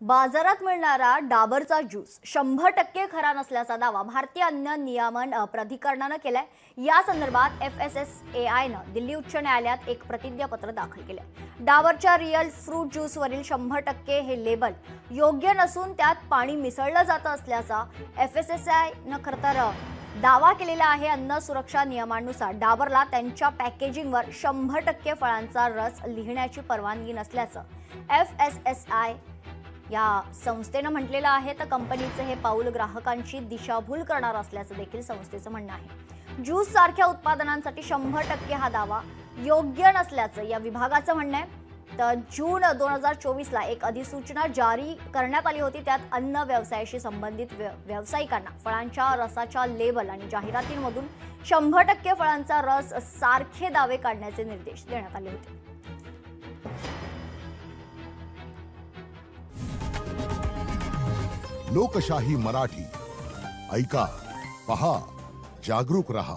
बाजारात मिळणारा डाबरचा ज्यूस 100% खरा नसल्याचा दावा भारतीय अन्न नियमन प्राधिकरणानं केलाय। या संदर्भात FSSAIनं दिल्ली उच्च न्यायालयात एक प्रतिज्ञापत्र दाखल केलंय। डाबरच्या रिअल फ्रूट ज्यूसवरील 100% हे लेबल योग्य नसून त्यात पाणी मिसळलं जातं असल्याचा FSSAIनं खरं तर दावा केलेला आहे। अन्न सुरक्षा नियमांनुसार डाबरला त्यांच्या पॅकेजिंगवर 100% फळांचा रस लिहिण्याची परवानगी नसल्याचं FSSAI या संस्थेनं म्हटलेलं आहे। तर कंपनीचे हे पाऊल ग्राहकांची दिशाभूल करणार असल्याचं देखील संस्थेचं म्हणणं आहे। ज्यूस सारख्या उत्पादनांसाठी 100% हा दावा योग्य नसल्याचं या विभागाचं म्हणणं आहे। तर जून 2024 ला एक अधिसूचना जारी करण्यात आली होती। त्यात अन्न व्यवसायाशी संबंधित व्यावसायिकांना फळांच्या रसाच्या लेबल आणि जाहिरातींमधून 100% फळांचा रस सारखे दावे काढण्याचे निर्देश देण्यात आले होते। लोकशाही मराठी ऐका, पहा, जागरूक रहा।